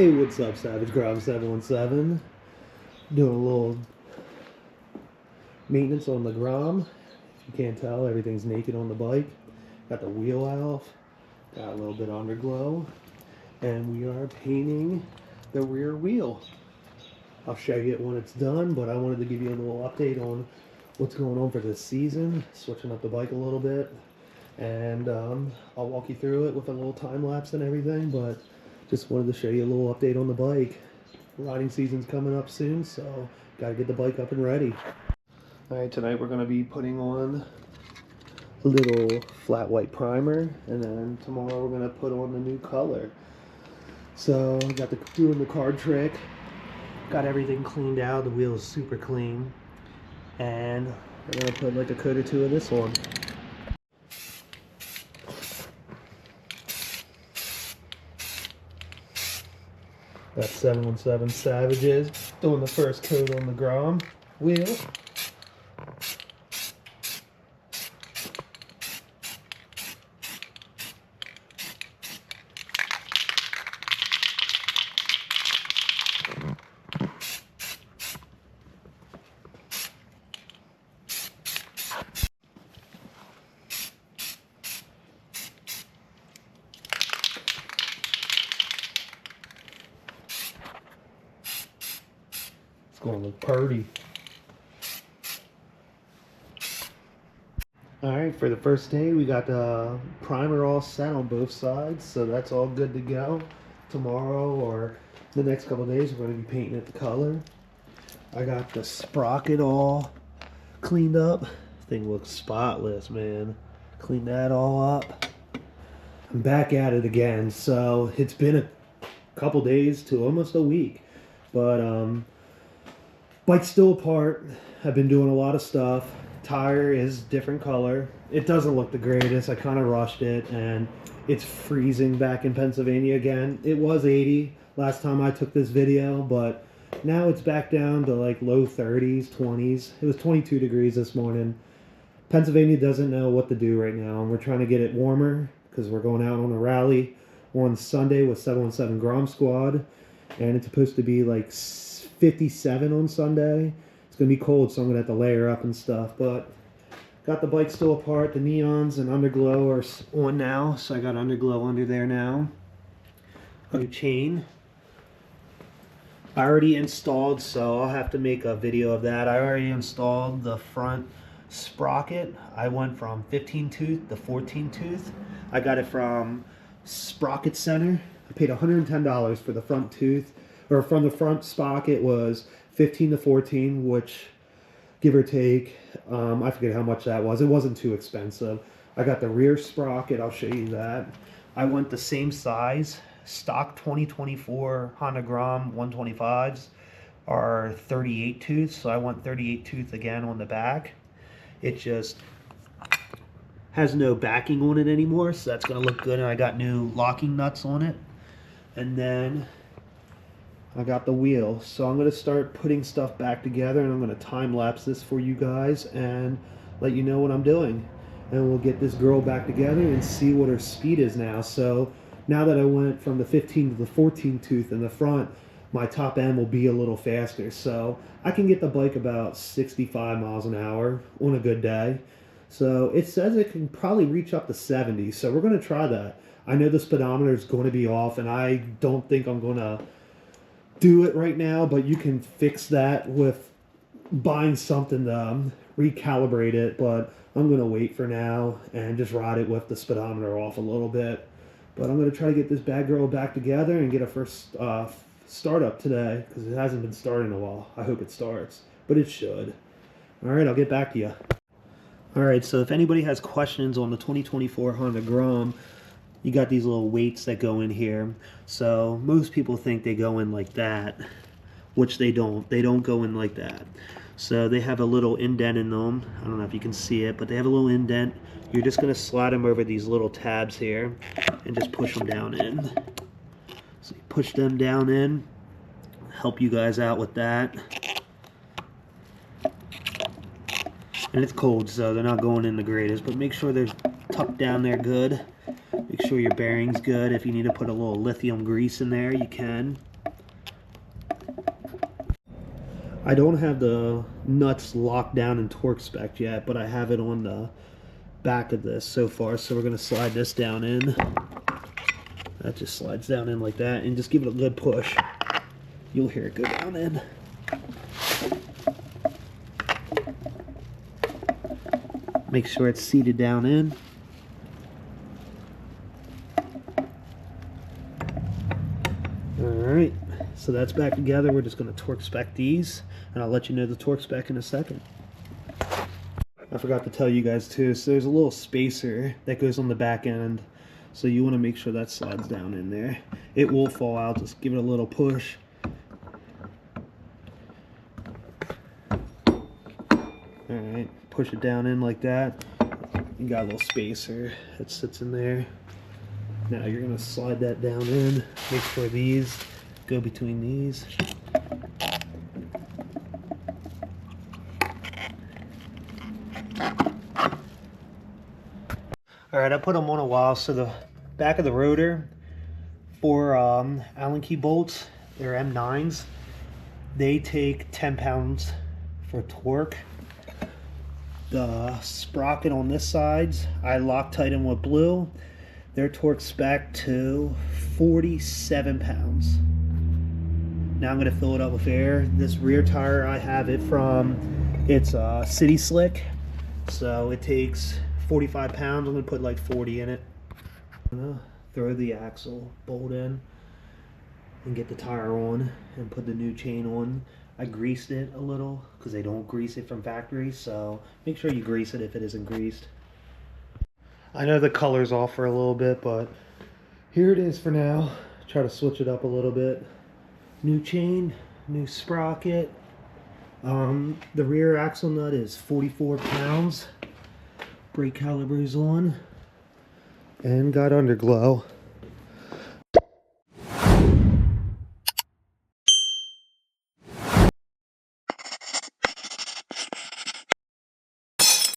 Hey, what's up, Savage Grom 717? Doing a little maintenance on the Grom. If you can't tell, everything's naked on the bike. Got the wheel off, got a little bit underglow, and we are painting the rear wheel. I'll show you it when it's done, but I wanted to give you a little update on what's going on for this season, switching up the bike a little bit, and I'll walk you through it with a little time lapse and everything, but just wanted to show you a little update on the bike. Riding season's coming up soon, so gotta get the bike up and ready. Alright, tonight we're going to be putting on a little flat white primer, and then tomorrow we're going to put on the new color. So I got doing the card trick, got everything cleaned out, the wheel is super clean, and we're going to put like a coat or two of this on. Got 717 Savages doing the first coat on the Grom wheel. Gonna look pretty. Alright, for the first day we got the primer all set on both sides, so that's all good to go. Tomorrow or the next couple of days we're going to be painting it the color. I got the sprocket all cleaned up. Thing looks spotless, man. Clean that all up. I'm back at it again, so it's been a couple days to almost a week, but bike's still apart. I've been doing a lot of stuff. Tire is different color. It doesn't look the greatest. I kind of rushed it, and it's freezing back in Pennsylvania again. It was 80 last time I took this video, but now it's back down to like low 30s, 20s. It was 22 degrees this morning. Pennsylvania doesn't know what to do right now, and we're trying to get it warmer because we're going out on a rally on Sunday with 717 Grom Squad, and it's supposed to be like 57 on Sunday. It's gonna be cold, so I'm gonna have to layer up and stuff, but got the bike still apart. The neons and underglow are on now, so I got underglow under there now. New chain I already installed, so I'll have to make a video of that. I already installed the front sprocket. I went from 15 tooth to 14 tooth. I got it from Sprockets Center. I paid $110 for the front tooth, or from the front sprocket was 15 to 14, which give or take, I forget how much that was. It wasn't too expensive. I got the rear sprocket. I'll show you that. I went the same size. Stock 2024 Honda Grom 125s are 38 tooth, so I went 38 tooth again on the back. It just has no backing on it anymore, so that's going to look good. And I got new locking nuts on it. And then I got the wheel, so I'm going to start putting stuff back together, and I'm going to time lapse this for you guys and let you know what I'm doing, and we'll get this girl back together and see what her speed is now. So now that I went from the 15 to the 14 tooth in the front, my top end will be a little faster, so I can get the bike about 65 miles an hour on a good day. So it says it can probably reach up to 70, so we're going to try that. I know the speedometer is going to be off, and I don't think I'm going to do it right now, but you can fix that with buying something to recalibrate it. But I'm going to wait for now and just ride it with the speedometer off a little bit. But I'm going to try to get this bad girl back together and get a first startup today, because it hasn't been starting in a while. I hope it starts, but it should. Alright, I'll get back to you. Alright, so if anybody has questions on the 2024 Honda Grom, you got these little weights that go in here. So most people think they go in like that, which they don't. They don't go in like that. So they have a little indent in them. I don't know if you can see it, but they have a little indent. You're just going to slide them over these little tabs here and just push them down in. So you push them down in, help you guys out with that. And it's cold, so they're not going in the greatest, but make sure they're tucked down there good. Make sure your bearing's good. If you need to put a little lithium grease in there, you can. I don't have the nuts locked down in torque spec yet, but I have it on the back of this so far. So we're going to slide this down in. That just slides down in like that, and just give it a good push. You'll hear it go down in. Make sure it's seated down in. Alright, so that's back together. We're just going to torque spec these, and I'll let you know the torque spec in a second. I forgot to tell you guys too, so there's a little spacer that goes on the back end, so you want to make sure that slides down in there. It will fall out, just give it a little push. Alright, push it down in like that. You got a little spacer that sits in there. Now you're going to slide that down in. Make sure these go between these. Alright, I put them on a while. So the back of the rotor for Allen key bolts, they're M9s. They take 10 pounds for torque. The sprocket on this side, I Loctite them with blue. Their torque spec to 47 pounds. Now I'm going to fill it up with air. This rear tire, I have it from, it's City Slick. So it takes 45 pounds. I'm going to put like 40 in it. I'm going to throw the axle bolt in and get the tire on and put the new chain on. I greased it a little because they don't grease it from factory, so make sure you grease it if it isn't greased. I know the color's off for a little bit, but here it is for now. Try to switch it up a little bit. New chain, new sprocket. The rear axle nut is 44 pounds. Brake caliper's on. And got underglow.